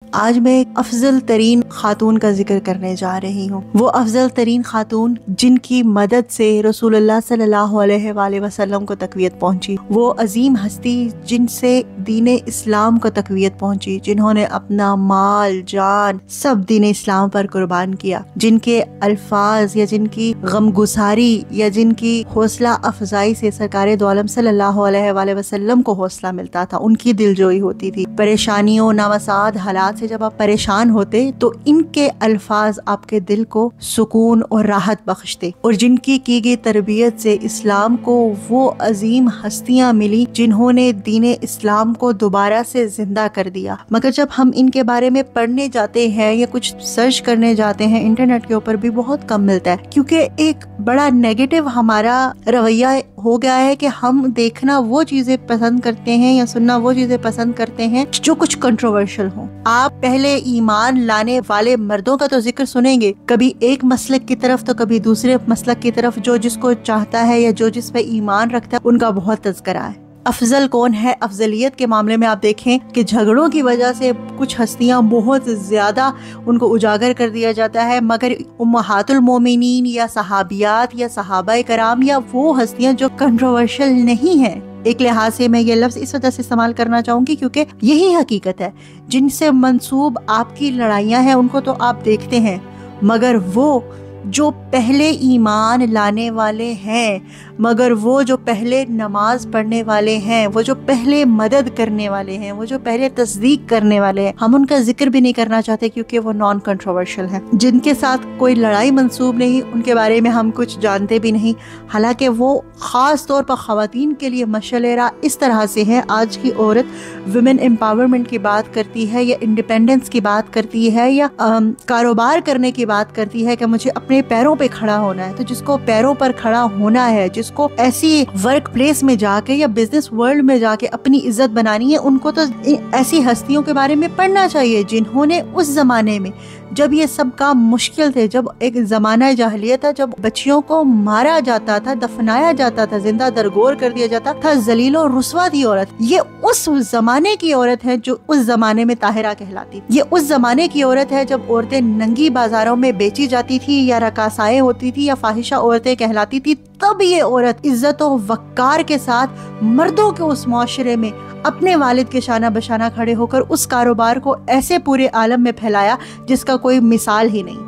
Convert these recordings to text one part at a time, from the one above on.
آج میں ایک افضل ترین خاتون کا ذکر کرنے جا رہی ہوں۔ وہ افضل ترین خاتون جن کی مدد سے رسول اللہ صلی اللہ علیہ وآلہ وسلم کو تقویت پہنچی، وہ عظیم ہستی جن سے دین اسلام کو تقویت پہنچی، جنہوں نے اپنا مال جان سب دین اسلام پر قربان کیا، جن کے الفاظ یا جن کی غم گساری یا جن کی حوصلہ افزائی سے سرکار دو عالم صلی اللہ علیہ وآلہ وسلم کو حوصلہ ملتا تھا، ان کی دلجوئی ہوتی تھی۔ پریشانیوں، نوساد حالات سے جب آپ پریشان ہوتے تو ان کے الفاظ آپ کے دل کو سکون اور راحت بخشتے، اور جن کی گئی تربیت سے اسلام کو وہ عظیم ہستیاں ملی جنہوں نے دین اسلام کو دوبارہ سے زندہ کر دیا۔ مگر جب ہم ان کے بارے میں پڑھنے جاتے ہیں یا کچھ سرچ کرنے جاتے ہیں انٹرنیٹ کے اوپر بھی بہت کم ملتا ہے، کیونکہ ایک بڑا نیگیٹو ہمارا رویہ ہو گیا ہے کہ ہم دیکھنا وہ چیزیں پسند کرتے ہیں یا سننا وہ چیزیں پسند کرتے ہیں جو کچھ کنٹروورشل ہوں۔ آپ پہلے ایمان لانے والے مردوں کا تو ذکر سنیں گے، کبھی ایک مسلک کی طرف تو کبھی دوسرے مسلک کی طرف، جو جس کو چاہتا ہے یا جو جس پہ ایمان رکھتا ہے ان کا بہت تذکرہ ہے۔ افضل کون ہے؟ افضلیت کے معاملے میں آپ دیکھیں کہ جھگڑوں کی وجہ سے کچھ ہستیاں بہت زیادہ ان کو اجاگر کر دیا جاتا ہے، مگر امہات المومنین یا صحابیات یا صحابہ کرام یا وہ ہستیاں جو کنٹروورشل نہیں ہیں، ایک لحاظ سے میں یہ لفظ اس وجہ سے استعمال کرنا چاہوں گی کیونکہ یہی حقیقت ہے، جن سے منسوب آپ کی لڑائیاں ہیں ان کو تو آپ دیکھتے ہیں، مگر وہ جو پہلے ایمان لانے والے ہیں، مگر وہ جو پہلے نماز پڑھنے والے ہیں، وہ جو پہلے مدد کرنے والے ہیں، وہ جو پہلے تصدیق کرنے والے ہیں، ہم ان کا ذکر بھی نہیں کرنا چاہتے کیونکہ وہ نان کنٹروورشل ہیں، جن کے ساتھ کوئی لڑائی منسوب نہیں، ان کے بارے میں ہم کچھ جانتے بھی نہیں، حالانکہ وہ خاص طور پر خواتین کے لیے مشعل راہ اس طرح سے ہیں۔ آج کی عورت ویمن امپاورمنٹ کی بات کرتی ہے یا انڈیپینڈنس کی بات کرتی ہے یا کاروبار کرنے کی بات کرتی ہے کہ مجھے اپنے پیروں پہ کھڑا ہونا ہے، تو جس کو پیروں پر کھڑا ہونا ہے، جس کو ایسی ورک پلیس میں جا کے یا بزنس ورلڈ میں جا کے اپنی عزت بنانی ہے، ان کو تو ایسی ہستیوں کے بارے میں پڑھنا چاہیے جنہوں نے اس زمانے میں جب یہ سب کام مشکل تھے، جب ایک زمانہ جاہلیت تھا، جب بچیوں کو مارا جاتا تھا، دفنایا جاتا تھا، زندہ درگور کر دیا جاتا تھا، ذلیل و رسوا تھی عورت، یہ اس زمانے کی عورت ہے جو اس زمانے میں طاہرہ کہلاتی، یہ اس زمانے کی عورت ہے جب عورتیں ننگی بازاروں میں بیچی جاتی تھی یا رقاصائیں ہوتی تھی یا فاحشہ عورتیں کہلاتی تھی، تب یہ عورت عزت و وقار کے ساتھ مردوں کے اس معاشرے میں اپنے والد کے شانہ بشانہ کھڑے ہو کر اس کاروبار کو ایسے پورے عالم میں پھیلایا جس کا کوئی مثال ہی نہیں۔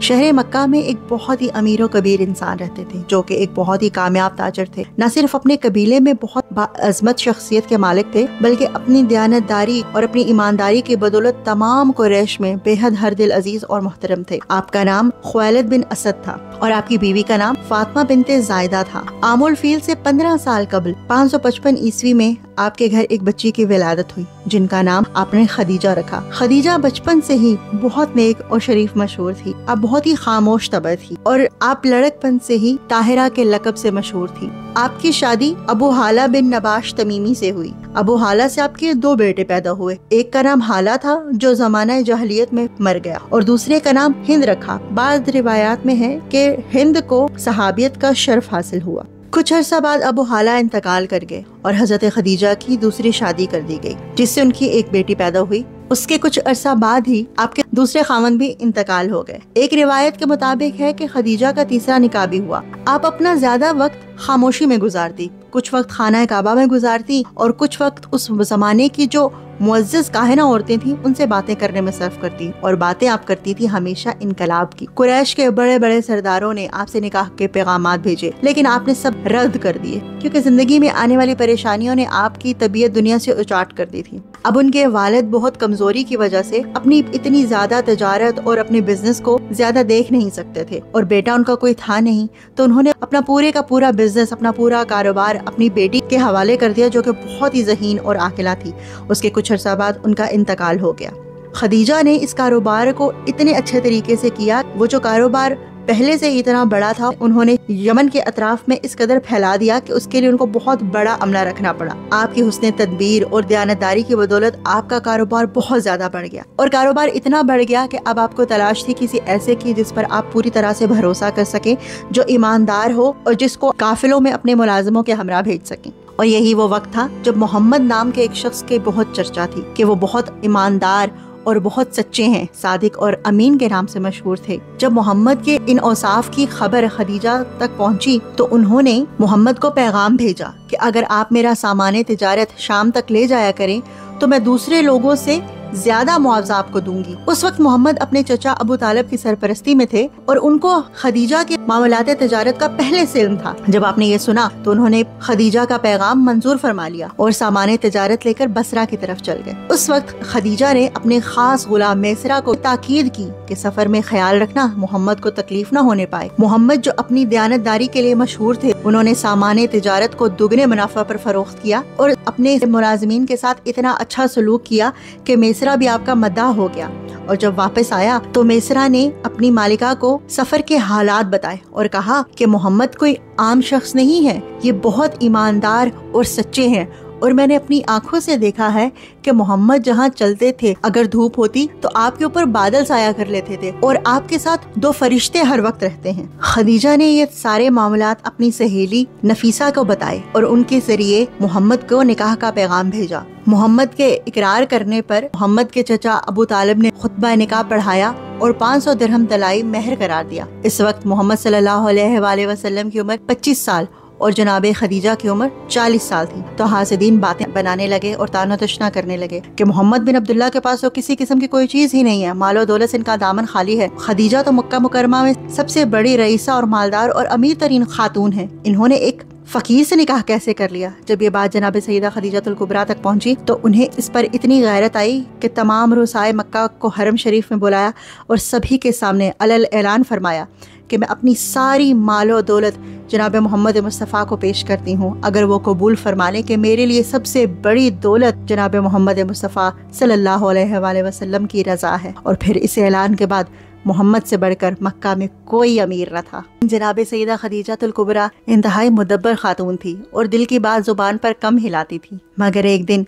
شہر مکہ میں ایک بہت ہی امیر و کبیر انسان رہتے تھے جو کہ ایک بہت ہی کامیاب تاجر تھے، نہ صرف اپنے قبیلے میں بہت باعظمت شخصیت کے مالک تھے بلکہ اپنی دیانتداری اور اپنی ایمانداری کی بدولت تمام قریش میں بے حد ہر دل عزیز اور محترم تھے۔ آپ کا نام خویلد بن اسد تھا اور آپ کی بیوی کا نام فاطمہ بنت زائدہ تھا۔ عام الفیل سے 15 سال قبل 555 عیسوی میں آپ کے گھر ایک بچی کی ولادت ہوئی جن کا نام آپ نے خدیجہ رکھا۔ خدیجہ بچپن سے ہی بہت نیک اور شریف مشہور تھی، آپ بہت ہی خاموش طبع تھی اور آپ لڑکپن سے ہی طاہرہ کے لقب سے مشہور تھی۔ آپ کی شادی ابو حالہ بن نباش تمیمی سے ہوئی۔ ابو حالہ سے آپ کے 2 بیٹے پیدا ہوئے، ایک کا نام حالہ تھا جو زمانہ جاہلیت میں مر گیا اور دوسرے کا نام ہند رکھا۔ بعض روایات میں ہے کہ ہند کو صحابیت کا شرف حاصل ہوا۔ کچھ عرصہ بعد ابو حالہ انتقال کر گئے اور حضرت خدیجہ کی دوسری شادی کر دی گئی جس سے ان کی ایک بیٹی پیدا ہوئی۔ اس کے کچھ عرصہ بعد ہی آپ کے دوسرے خاوند بھی انتقال ہو گئے۔ ایک روایت کے مطابق ہے کہ خدیجہ کا تیسرا نکاح بھی ہوا۔ آپ اپنا زیادہ وقت خاموشی میں گزارتی، کچھ وقت خانہ کعبہ میں گزارتی اور کچھ وقت اس زمانے کی جو معزز کاہنہ عورتیں تھیں ان سے باتیں کرنے میں صرف کرتی، اور باتیں آپ کرتی تھی ہمیشہ انقلاب کی۔ قریش کے بڑے بڑے سرداروں نے آپ سے نکاح کے پیغامات بھیجے لیکن آپ نے سب رد کر دیے کیونکہ زندگی میں آنے والی پریشانیوں نے آپ کی طبیعت دنیا سے اچاٹ کر دی تھی۔ اب ان کے والد بہت کمزوری کی وجہ سے اپنی اتنی زیادہ تجارت اور اپنے بزنس کو زیادہ دیکھ نہیں سکتے تھے اور بیٹا ان کا کوئی تھا نہیں، تو انہوں نے اپنا پورے کا پورا بزنس، اپنا پورا کاروبار اپنی بیٹی کے حوالے کر دیا جو کہ بہت ہی ذہین اور عاقلہ تھی۔ اس کے کچھ عرصہ بعد ان کا انتقال ہو گیا۔ خدیجہ نے اس کاروبار کو اتنے اچھے طریقے سے کیا، وہ جو کاروبار پہلے سے اتنا بڑا تھا انہوں نے یمن کے اطراف میں اس قدر پھیلا دیا کہ اس کے لیے ان کو بہت بڑا عملہ رکھنا پڑا۔ آپ کی حسن تدبیر اور دیانتداری کی بدولت آپ کا کاروبار بہت زیادہ بڑھ گیا، اور کاروبار اتنا بڑھ گیا کہ اب آپ کو تلاش تھی کسی ایسے کی جس پر آپ پوری طرح سے بھروسہ کر سکیں، جو ایماندار ہو اور جس کو قافلوں میں اپنے ملازموں کے ہمراہ بھیج سکیں۔ اور یہی وہ وقت تھا جب محمد نام کے ایک شخص کے بہت چرچا تھی کہ وہ بہت ایماندار اور بہت سچے ہیں، صادق اور امین کے نام سے مشہور تھے۔ جب محمد کے ان اوصاف کی خبر خدیجہ تک پہنچی تو انہوں نے محمد کو پیغام بھیجا کہ اگر آپ میرا سامان تجارت شام تک لے جایا کریں تو میں دوسرے لوگوں سے زیادہ معاوضہ آپ کو دوں گی۔ اس وقت محمد اپنے چچا ابو طالب کی سرپرستی میں تھے اور ان کو خدیجہ کے معاملات تجارت کا پہلے سے علم تھا۔ جب آپ نے یہ سنا تو انہوں نے خدیجہ کا پیغام منظور فرما لیا اور سامان تجارت لے کر بصرہ کی طرف چل گئے۔ اس وقت خدیجہ نے اپنے خاص غلام میسرہ کو تاکید کی کہ سفر میں خیال رکھنا محمد کو تکلیف نہ ہونے پائے۔ محمد جو اپنی دیانتداری کے لیے مشہور تھے، انہوں نے سامان تجارت کو دگنے منافع پر فروخت کیا اور اپنے ملازمین کے ساتھ اتنا اچھا سلوک کیا کہ میسرہ بھی آپ کا مداح ہو گیا۔ اور جب واپس آیا تو میسرہ نے اپنی مالکہ کو سفر کے حالات بتائے اور کہا کہ محمد کوئی عام شخص نہیں ہے، یہ بہت ایماندار اور سچے ہیں، اور میں نے اپنی آنکھوں سے دیکھا ہے کہ محمد جہاں چلتے تھے اگر دھوپ ہوتی تو آپ کے اوپر بادل سایہ کر لیتے تھے اور آپ کے ساتھ 2 فرشتے ہر وقت رہتے ہیں۔ خدیجہ نے یہ سارے معاملات اپنی سہیلی نفیسہ کو بتائے اور ان کے ذریعے محمد کو نکاح کا پیغام بھیجا۔ محمد کے اقرار کرنے پر محمد کے چچا ابو طالب نے خطبہ نکاح پڑھایا اور 500 درہم طلائی مہر قرار دیا۔ اس وقت محمد صلی اللہ علیہ وآلہ وسلم کی عمر 25 سال اور جناب خدیجہ کی عمر 40 سال تھی۔ تو حاسدین باتیں بنانے لگے اور تانا تشنا کرنے لگے کہ محمد بن عبداللہ کے پاس تو کسی قسم کی کوئی چیز ہی نہیں ہے، مال و دولت سے ان کا دامن خالی ہے۔ خدیجہ تو مکہ مکرمہ میں سب سے بڑی رئیسہ اور مالدار اور امیر ترین خاتون ہے، انہوں نے ایک فقیر سے نکاح کیسے کر لیا؟ جب یہ بات جناب سیدہ خدیجہ الکبریٰ تک پہنچی تو انہیں اس پر اتنی غیرت آئی کہ تمام رؤسائے مکہ کو حرم شریف میں بلایا اور سبھی کے سامنے علل اعلان فرمایا کہ میں اپنی ساری مال و دولت جناب محمد مصطفیٰ کو پیش کرتی ہوں اگر وہ قبول فرما لیں کہ میرے لیے سب سے بڑی دولت جناب محمد مصطفیٰ صلی اللہ علیہ وآلہ وسلم کی رضا ہے۔ اور پھر اس اعلان کے بعد محمد سے بڑھ کر مکہ میں کوئی امیر نہ تھا۔ جناب سیدہ خدیجہ الکبریٰ انتہائی مدبر خاتون تھی اور دل کی بات زبان پر کم ہلاتی تھی، مگر ایک دن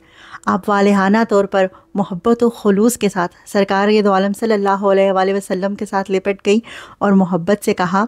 آپ والہانہ طور پر محبت و خلوص کے ساتھ سرکار دو عالم صلی اللہ علیہ وآلہ وسلم کے ساتھ لپٹ گئی اور محبت سے کہا،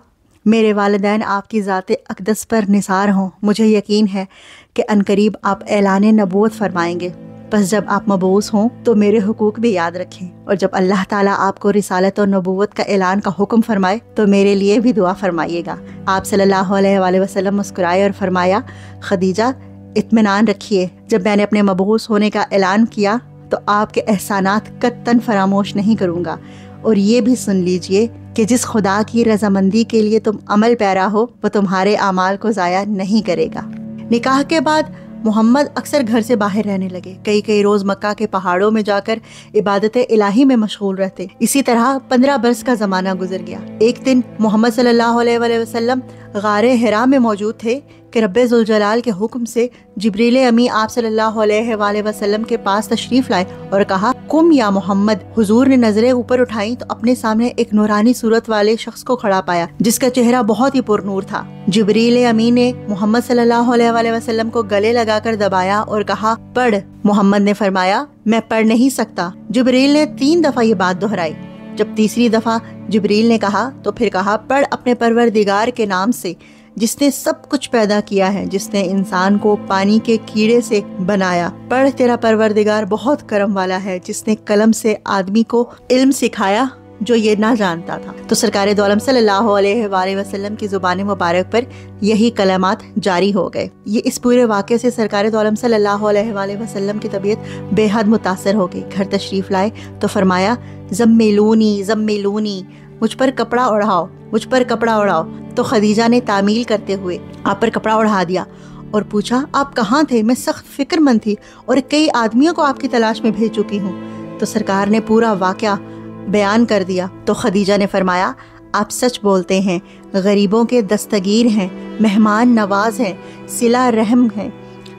میرے والدین آپ کی ذات اقدس پر نثار ہوں، مجھے یقین ہے کہ عنقریب آپ اعلان نبوت فرمائیں گے، بس جب آپ مبعوث ہوں تو میرے حقوق بھی یاد رکھیں، اور جب اللہ تعالیٰ آپ کو رسالت اور نبوت کا اعلان کا حکم فرمائے تو میرے لیے بھی دعا فرمائیے گا۔ آپ صلی اللہ علیہ وآلہ وسلم مسکرائے اور فرمایا، خدیجہ اطمینان رکھیے، جب میں نے اپنے مبعوث ہونے کا اعلان کیا تو آپ کے احسانات قطعاً فراموش نہیں کروں گا، اور یہ بھی سن لیجئے کہ جس خدا کی رضامندی کے لیے تم عمل پیرا ہو وہ تمہارے اعمال کو ضائع نہیں کرے گا۔ نکاح کے بعد محمد اکثر گھر سے باہر رہنے لگے، کئی روز مکہ کے پہاڑوں میں جا کر عبادت الہی میں مشغول رہتے۔ اسی طرح 15 برس کا زمانہ گزر گیا۔ ایک دن محمد صلی اللہ علیہ وآلہ وسلم غار حرا میں موجود تھے کہ رب ذوالجلال کے حکم سے جبریل امی آپ صلی اللہ علیہ وآلہ وسلم کے پاس تشریف لائے اور کہا، قم یا محمد۔ حضور نے نظریں اوپر اٹھائیں تو اپنے سامنے ایک نورانی صورت والے شخص کو کھڑا پایا جس کا چہرہ بہت ہی پر نور تھا۔ جبریل امی نے محمد صلی اللہ علیہ وآلہ وسلم کو گلے لگا کر دبایا اور کہا، پڑھ۔ محمد نے فرمایا، میں پڑھ نہیں سکتا۔ جبریل نے 3 دفعہ یہ بات دہرائی۔ جب تیسری دفعہ جبریل نے کہا تو پھر کہا، پڑھ اپنے پروردگار کے نام سے جس نے سب کچھ پیدا کیا ہے، جس نے انسان کو پانی کے کیڑے سے بنایا۔ پڑھ، تیرا پروردگار بہت کرم والا ہے جس نے قلم سے آدمی کو علم سکھایا جو یہ نہ جانتا تھا۔ تو سرکار دو عالم صلی اللہ علیہ وآلہ وسلم کی زبان مبارک پر یہی کلمات جاری ہو گئے۔ یہ اس پورے واقعے سے سرکار دو عالم صلی اللہ علیہ وآلہ وسلم کی طبیعت بے حد متاثر ہو گئی۔ گھر تشریف لائے تو فرمایا، زمیلونی زمیلونی، مجھ پر کپڑا اڑاؤ، مجھ پر کپڑا اڑاؤ۔ تو خدیجہ نے تعمیل کرتے ہوئے آپ پر کپڑا اڑا دیا اور پوچھا، آپ کہاں تھے؟ میں سخت فکر مند تھی اور کئی آدمیوں کو آپ کی تلاش میں بھیج چکی ہوں۔ تو سرکار نے پورا واقعہ بیان کر دیا۔ تو خدیجہ نے فرمایا، آپ سچ بولتے ہیں، غریبوں کے دستگیر ہیں، مہمان نواز ہیں، صلہ رحم ہیں،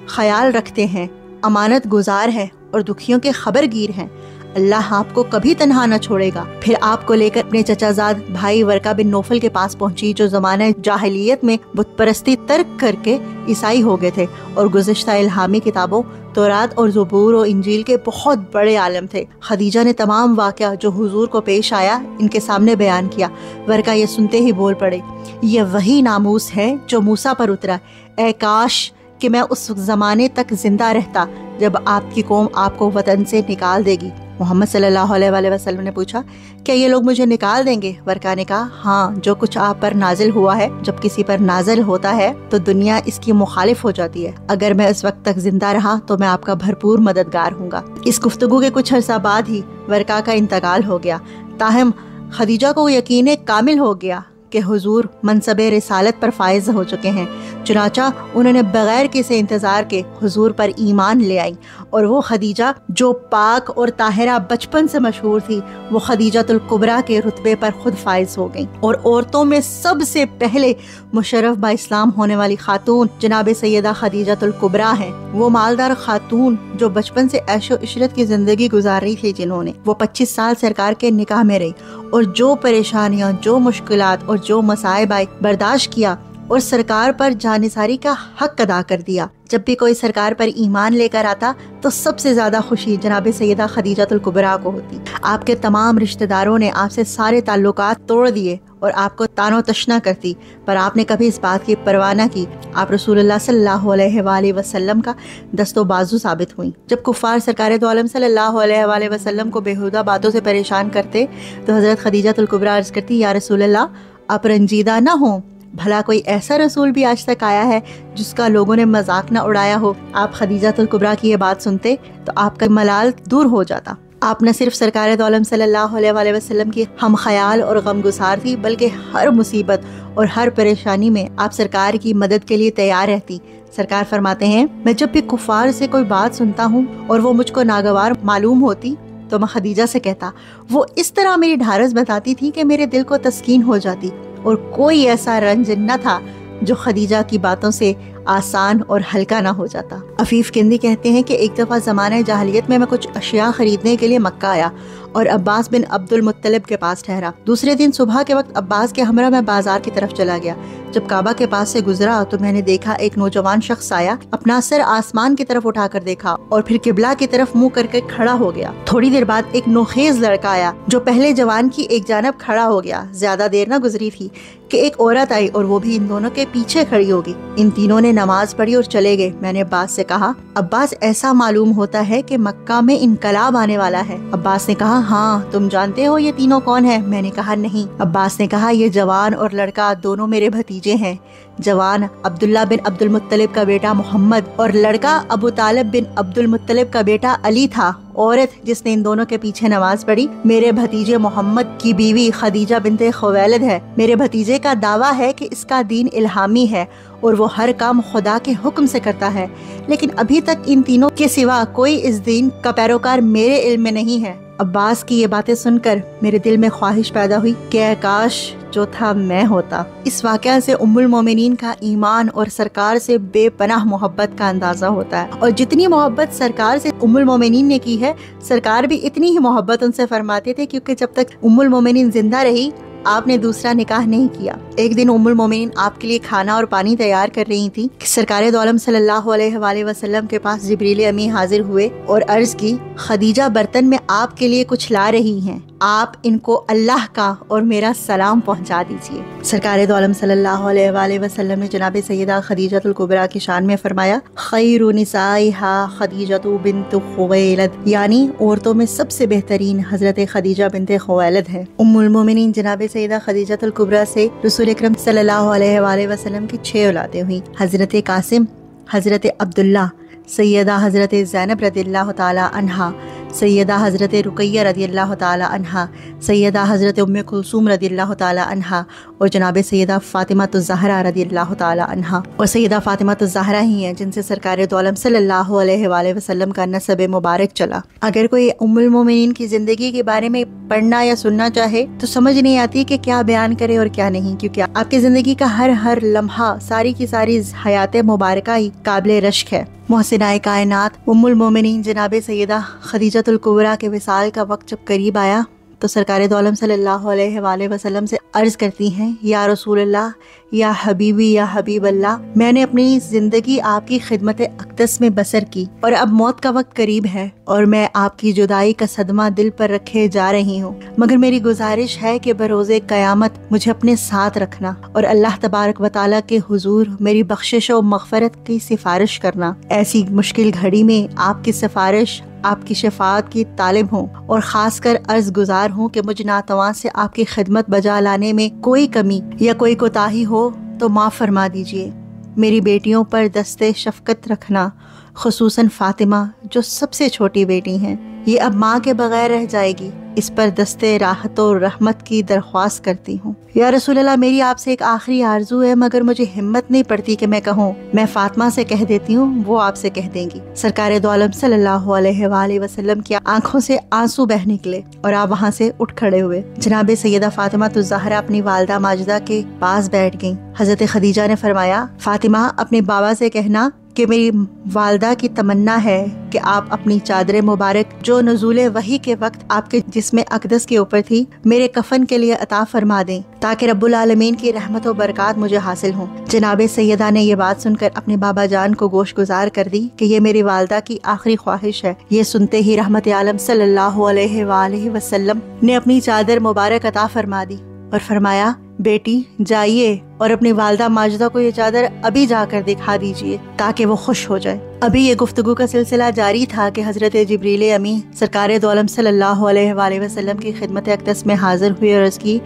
خیال رکھتے ہیں، امانت گزار ہیں اور دکھیوں کے خبر گیر ہیں۔ اللہ آپ کو کبھی تنہا نہ چھوڑے گا۔ پھر آپ کو لے کر اپنے چچا زاد بھائی ورقہ بن نوفل کے پاس پہنچی جو زمانہ جاہلیت میں بت پرستی ترک کر کے عیسائی ہو گئے تھے اور گزشتہ الہامی کتابوں تورات اور زبور و انجیل کے بہت بڑے عالم تھے۔ خدیجہ نے تمام واقعہ جو حضور کو پیش آیا ان کے سامنے بیان کیا۔ ورقہ یہ سنتے ہی بول پڑے، یہ وہی ناموس ہے جو موسیٰ پر اترا، اے کاش کہ میں اس زمانے تک زندہ رہتا جب آپ کی قوم آپ کو وطن سے نکال دے گی۔ محمد صلی اللہ علیہ وسلم نے پوچھا کیا یہ لوگ مجھے نکال دیں گے؟ ورقا نے کہا ہاں، جو کچھ آپ پر نازل ہوا ہے، جب کسی پر نازل ہوتا ہے تو دنیا اس کی مخالف ہو جاتی ہے، اگر میں اس وقت تک زندہ رہا تو میں آپ کا بھرپور مددگار ہوں گا۔ اس گفتگو کے کچھ عرصہ بعد ہی ورقا کا انتقال ہو گیا، تاہم خدیجہ کو یقین کامل ہو گیا کہ حضور منصب رسالت پر فائز ہو چکے ہیں، چنانچہ انہوں نے بغیر کسی انتظار کے حضور پر ایمان لے آئی، اور وہ خدیجہ جو پاک اور طاہرہ بچپن سے مشہور تھی، وہ خدیجۃ الکبریٰ کے رتبے پر خود فائز ہو گئیں، اور عورتوں میں سب سے پہلے مشرف با اسلام ہونے والی خاتون جناب سیدہ خدیجۃ الکبریٰ ہیں۔ وہ مالدار خاتون جو بچپن سے عیش و عشرت کی زندگی گزار رہی تھی، جنہوں نے وہ 25 سال سرکار کے نکاح میں رہی، اور جو پریشانیاں، جو مشکلات اور جو مصائب آئے برداشت کیا، اور سرکار پر جانثاری کا حق ادا کر دیا۔ جب بھی کوئی سرکار پر ایمان لے کر آتا تو سب سے زیادہ خوشی جناب سیدہ خدیجۃ الکبریٰ کو ہوتی۔ آپ کے تمام رشتہ داروں نے آپ سے سارے تعلقات توڑ دیے اور آپ کو تان و تشنا کرتی، پر آپ نے کبھی اس بات کی پرواہ نہ کی۔ آپ رسول اللہ صلی اللہ علیہ وآلہ وسلم کا دست و بازو ثابت ہوئیں۔ جب کفار سرکار دو عالم صلی اللہ علیہ وآلہ وسلم کو بیہودہ باتوں سے پریشان کرتے تو حضرت خدیجۃ الکبریٰ عرض کرتی یا رسول اللہ آپ رنجیدہ نہ ہوں، بھلا کوئی ایسا رسول بھی آج تک آیا ہے جس کا لوگوں نے مذاق نہ اڑایا ہو۔ آپ خدیجۃ الکبریٰ کی یہ بات سنتے تو آپ کا ملال دور ہو جاتا۔ آپ نہ صرف سرکار دو عالم صلی اللہ علیہ وآلہ وسلم کی ہم خیال اور غم گسار تھی، بلکہ ہر مصیبت اور ہر پریشانی میں آپ سرکار کی مدد کے لیے تیار رہتی۔ سرکار فرماتے ہیں میں جب بھی کفار سے کوئی بات سنتا ہوں اور وہ مجھ کو ناگوار معلوم ہوتی تو میں خدیجہ سے کہتا، وہ اس طرح میری ڈھارس بتاتی تھی کہ میرے دل کو تسکین ہو جاتی، اور کوئی ایسا رنج نہ تھا جو خدیجہ کی باتوں سے آسان اور ہلکا نہ ہو جاتا۔ عفیف کندی کہتے ہیں کہ ایک دفعہ زمانہ جاہلیت میں کچھ اشیاء خریدنے کے لیے مکہ آیا اور عباس بن عبد المطلب کے پاس ٹھہرا۔ دوسرے دن صبح کے وقت عباس کے ہمراہ میں بازار کی طرف چلا گیا۔ جب کعبہ کے پاس سے گزرا تو میں نے دیکھا ایک نوجوان شخص آیا، اپنا سر آسمان کی طرف اٹھا کر دیکھا اور پھر قبلہ کی طرف منہ کر کے کھڑا ہو گیا۔ تھوڑی دیر بعد ایک نوخیز لڑکا آیا جو پہلے جوان کی ایک جانب کھڑا ہو گیا۔ زیادہ دیر نہ گزری تھی کہ ایک عورت آئی اور وہ بھی ان دونوں کے پیچھے کھڑی ہوگی۔ ان تینوں نے نماز پڑھی اور چلے گئے۔ میں نے عباس سے کہا عباس ایسا معلوم ہوتا ہے کہ مکہ میں انقلاب آنے والا ہے۔ عباس نے کہا ہاں، تم جانتے ہو یہ تینوں کون ہیں؟ میں نے کہا نہیں۔ عباس نے کہا یہ جوان اور لڑکا دونوں میرے بھتیجے ہیں۔ جوان عبداللہ بن عبد المطلب کا بیٹا محمد اور لڑکا ابو طالب بن عبد المطلب کا بیٹا علی تھا۔ عورت جس نے ان دونوں کے پیچھے نماز پڑھی میرے بھتیجے محمد کی بیوی خدیجہ بنت خویلد ہے۔ میرے بھتیجے کا دعویٰ ہے کہ اس کا دین الہامی ہے اور وہ ہر کام خدا کے حکم سے کرتا ہے، لیکن ابھی تک ان تینوں کے سوا کوئی اس دین کا پیروکار میرے علم میں نہیں ہے۔ عباس کی یہ باتیں سن کر میرے دل میں خواہش پیدا ہوئی کہ اے کاش جو تھا میں ہوتا۔ اس واقعہ سے ام المومنین کا ایمان اور سرکار سے بے پناہ محبت کا اندازہ ہوتا ہے، اور جتنی محبت سرکار سے ام المومنین نے کی ہے، سرکار بھی اتنی ہی محبت ان سے فرماتے تھے، کیونکہ جب تک ام المومنین زندہ رہی آپ نے دوسرا نکاح نہیں کیا۔ ایک دن ام المومنین آپ کے لیے کھانا اور پانی تیار کر رہی تھی کہ سرکار دو عالم صلی اللہ علیہ وآلہ وسلم کے پاس جبریل امی حاضر ہوئے اور عرض کی خدیجہ برتن میں آپ کے لیے کچھ لا رہی ہیں، آپ ان کو اللہ کا اور میرا سلام پہنچا دیجیے۔ سرکار دو عالم صلی اللہ علیہ وآلہ وسلم نے جناب سیدہ خدیجۃ الکبریٰ کی شان میں فرمایا خیر نسائہا خدیجۃ بنت خویلد، یعنی عورتوں میں سب سے بہترین حضرت خدیجہ بنت خویلد ہے۔ ام المومنین جناب سیدہ خدیجۃ الکبریٰ سے رسول اکرم صلی اللہ علیہ وآلہ وسلم کی 6 اولادیں ہوئیں۔ حضرت قاسم، حضرت عبداللہ، سیدہ حضرت زینب رضی اللہ تعالی عنہا، سیدہ حضرت رقیہ رضی اللہ تعالی عنہا، سیدہ حضرت ام کلثوم رضی اللہ تعالی عنہا، اور جناب سیدہ فاطمہ الزہرا رضی اللہ تعالی عنہا۔ اور سیدہ فاطمہ الزہرا ہی ہیں جن سے سرکار دو عالم صلی اللہ علیہ وآلہ وسلم کا نسب مبارک چلا۔ اگر کوئی ام المومنین کی زندگی کے بارے میں پڑھنا یا سننا چاہے تو سمجھ نہیں آتی کہ کیا بیان کرے اور کیا نہیں، کیونکہ آپ کی زندگی کا ہر لمحہ، ساری کی ساری حیات مبارکہ ہی قابل رشک ہے۔ محسنہ کائنات ام المومنین جناب سیدہ خدیجۃ الکبریٰ کے وصال کا وقت جب قریب آیا تو سرکار دو عالم صلی اللہ علیہ وآلہ وسلم سے عرض کرتی ہیں یا رسول اللہ، یا حبیبی، یا حبیب اللہ، میں نے اپنی زندگی آپ کی خدمت اقدس میں بسر کی اور اب موت کا وقت قریب ہے اور میں آپ کی جدائی کا صدمہ دل پر رکھے جا رہی ہوں، مگر میری گزارش ہے کہ بروز قیامت مجھے اپنے ساتھ رکھنا اور اللہ تبارک و تعالیٰ کے حضور میری بخشش و مغفرت کی سفارش کرنا۔ ایسی مشکل گھڑی میں آپ کی سفارش آپ کی شفاعت کی طالب ہوں اور خاص کر عرض گزار ہوں کہ مجھ ناتواں سے آپ کی خدمت بجا لانے میں کوئی کمی یا کوئی کوتاہی ہو تو معاف فرما دیجیے۔ میری بیٹیوں پر دستے شفقت رکھنا، خصوصاً فاطمہ جو سب سے چھوٹی بیٹی ہیں، یہ اب ماں کے بغیر رہ جائے گی، اس پر دستے راحت و رحمت کی درخواست کرتی ہوں۔ یا رسول اللہ، میری آپ سے ایک آخری آرزو ہے، مگر مجھے ہمت نہیں پڑتی کہ میں کہوں۔ میں فاطمہ سے کہہ دیتی ہوں، وہ آپ سے کہہ دیں گی۔ سرکار دو عالم صلی اللہ علیہ وآلہ وسلم کی آنکھوں سے آنسو بہ نکلے اور آپ وہاں سے اٹھ کھڑے ہوئے۔ جناب سیدہ فاطمہ الزہرا اپنی والدہ ماجدہ کے پاس بیٹھ گئیں۔ حضرت خدیجہ نے فرمایا، فاطمہ اپنے بابا سے کہنا کہ میری والدہ کی تمنا ہے کہ آپ اپنی چادر مبارک جو نزول وحی کے وقت آپ کے جسم اقدس کے اوپر تھی، میرے کفن کے لیے عطا فرما دیں تاکہ رب العالمین کی رحمت و برکات مجھے حاصل ہوں۔ جناب سیدہ نے یہ بات سن کر اپنے بابا جان کو گوش گزار کر دی کہ یہ میری والدہ کی آخری خواہش ہے۔ یہ سنتے ہی رحمت عالم صلی اللہ علیہ وآلہ وسلم نے اپنی چادر مبارک عطا فرما دی اور فرمایا، بیٹی جائیے اور اپنی والدہ ماجدہ کو یہ چادر ابھی جا کر دکھا دیجیے تاکہ وہ خوش ہو جائے۔ ابھی یہ گفتگو کا سلسلہ جاری تھا کہ حضرت جبریل امی سرکار دو عالم صلی اللہ علیہ وآلہ وسلم کی خدمت اقدس میں حاضر ہوئے اور عرض کی،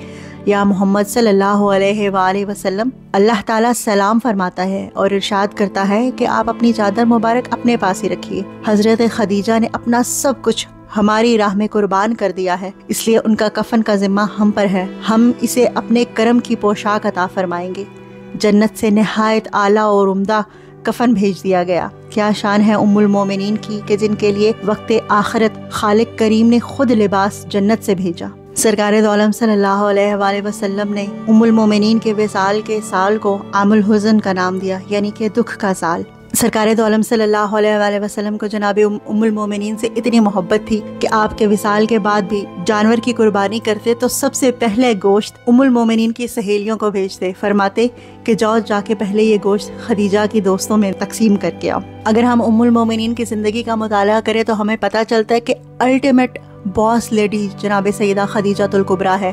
یا محمد صلی اللہ علیہ وآلہ وسلم، اللہ تعالیٰ سلام فرماتا ہے اور ارشاد کرتا ہے کہ آپ اپنی چادر مبارک اپنے پاس ہی رکھیے۔ حضرت خدیجہ نے اپنا سب کچھ ہماری راہ میں قربان کر دیا ہے، اس لیے ان کا کفن کا ذمہ ہم پر ہے، ہم اسے اپنے کرم کی پوشاک عطا فرمائیں گے۔ جنت سے نہایت اعلیٰ اور عمدہ کفن بھیج دیا گیا۔ کیا شان ہے ام المومنین کی کہ جن کے لیے وقت آخرت خالق کریم نے خود لباس جنت سے بھیجا۔ سرکار دو عالم صلی اللہ علیہ وآلہ وسلم نے ام المومنین کے وصال کے سال کو عام الحزن کا نام دیا، یعنی کہ دکھ کا سال۔ سرکار دو عالم صلی اللہ علیہ وآلہ وسلم کو جناب ام المومنین سے اتنی محبت تھی کہ آپ کے وصال کے بعد بھی جانور کی قربانی کرتے تو سب سے پہلے گوشت ام المومنین کی سہیلیوں کو بھیجتے، فرماتے کہ جاؤ جا کے پہلے یہ گوشت خدیجہ کی دوستوں میں تقسیم کر کے آؤ۔ اگر ہم ام المومنین کی زندگی کا مطالعہ کریں تو ہمیں پتہ چلتا ہے کہ الٹیمیٹ باس لیڈی جناب سیدہ خدیجہ الکبریٰ ہے۔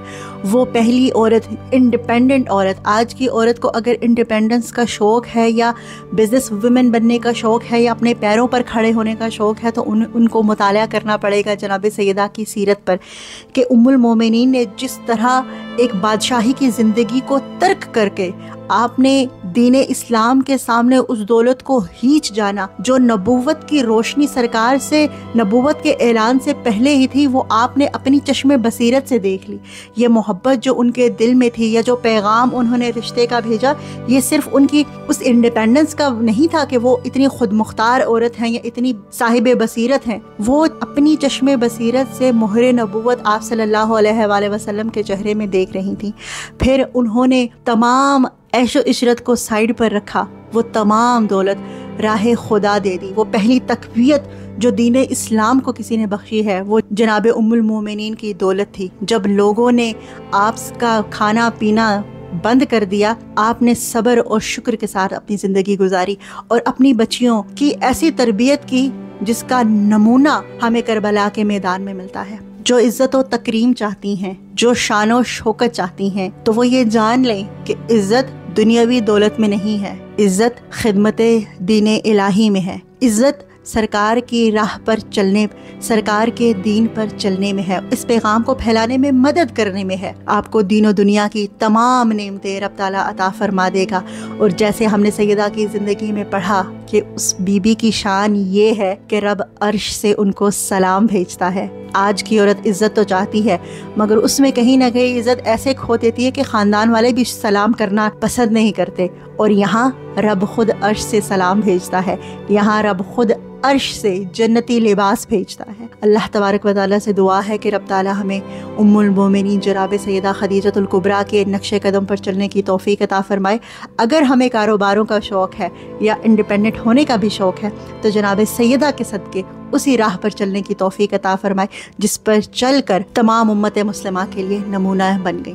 وہ پہلی عورت، انڈیپینڈنٹ عورت۔ آج کی عورت کو اگر انڈیپینڈنس کا شوق ہے یا بزنس ویمن بننے کا شوق ہے یا اپنے پیروں پر کھڑے ہونے کا شوق ہے تو ان کو مطالعہ کرنا پڑے گا جناب سیدہ کی سیرت پر، کہ ام المومنین نے جس طرح ایک بادشاہی کی زندگی کو ترک کر کے آپ نے دین اسلام کے سامنے اس دولت کو ہیچ جانا جو نبوت کی روشنی سرکار سے، نبوت کے اعلان سے پہلے ہی تھی، وہ آپ نے اپنی چشم بصیرت سے دیکھ لی۔ یہ محبت جو ان کے دل میں تھی یا جو پیغام انہوں نے رشتے کا بھیجا، یہ صرف ان کی اس انڈیپینڈنس کا نہیں تھا کہ وہ اتنی خود مختار عورت ہیں یا اتنی صاحب بصیرت ہیں، وہ اپنی چشم بصیرت سے مہر نبوت آپ صلی اللہ علیہ وآلہ وسلم کے چہرے میں دیکھ رہی تھیں۔ پھر انہوں نے تمام عیش و عشرت کو سائیڈ پر رکھا، وہ تمام دولت راہ خدا دے دی۔ وہ پہلی تقویت جو دین اسلام کو کسی نے بخشی ہے وہ جناب ام المومنین کی دولت تھی۔ جب لوگوں نے آپ کا کھانا پینا بند کر دیا، آپ نے صبر اور شکر کے ساتھ اپنی زندگی گزاری اور اپنی بچیوں کی ایسی تربیت کی جس کا نمونہ ہمیں کربلا کے میدان میں ملتا ہے۔ جو عزت و تکریم چاہتی ہیں، جو شان و شوکت چاہتی ہیں، تو وہ یہ جان لیں کہ عزت دنیاوی دولت میں نہیں ہے، عزت خدمت دین الہی میں ہے، عزت سرکار کی راہ پر چلنے، سرکار کے دین پر چلنے میں ہے، اس پیغام کو پھیلانے میں مدد کرنے میں ہے۔ آپ کو دین و دنیا کی تمام نعمتیں رب تعالیٰ عطا فرما دے گا۔ اور جیسے ہم نے سیدہ کی زندگی میں پڑھا کہ اس بی بی کی شان یہ ہے کہ رب عرش سے ان کو سلام بھیجتا ہے۔ آج کی عورت عزت تو چاہتی ہے مگر اس میں کہیں نہ کہیں عزت ایسے کھو دیتی ہے کہ خاندان والے بھی سلام کرنا پسند نہیں کرتے، اور یہاں رب خود عرش سے سلام بھیجتا ہے، یہاں رب خود عرش سے جنتی لباس بھیجتا ہے۔ اللہ تبارک و تعالیٰ سے دعا ہے کہ رب تعالیٰ ہمیں ام المومنین جناب سیدہ خدیجہ الکبریٰ کے نقش قدم پر چلنے کی توفیق عطا فرمائے۔ اگر ہمیں کاروباروں کا شوق ہے یا انڈیپینڈنٹ ہونے کا بھی شوق ہے تو جناب سیدہ کے صدقے اسی راہ پر چلنے کی توفیق عطا فرمائے جس پر چل کر تمام امت مسلمہ کے لیے نمونہ بن گئی۔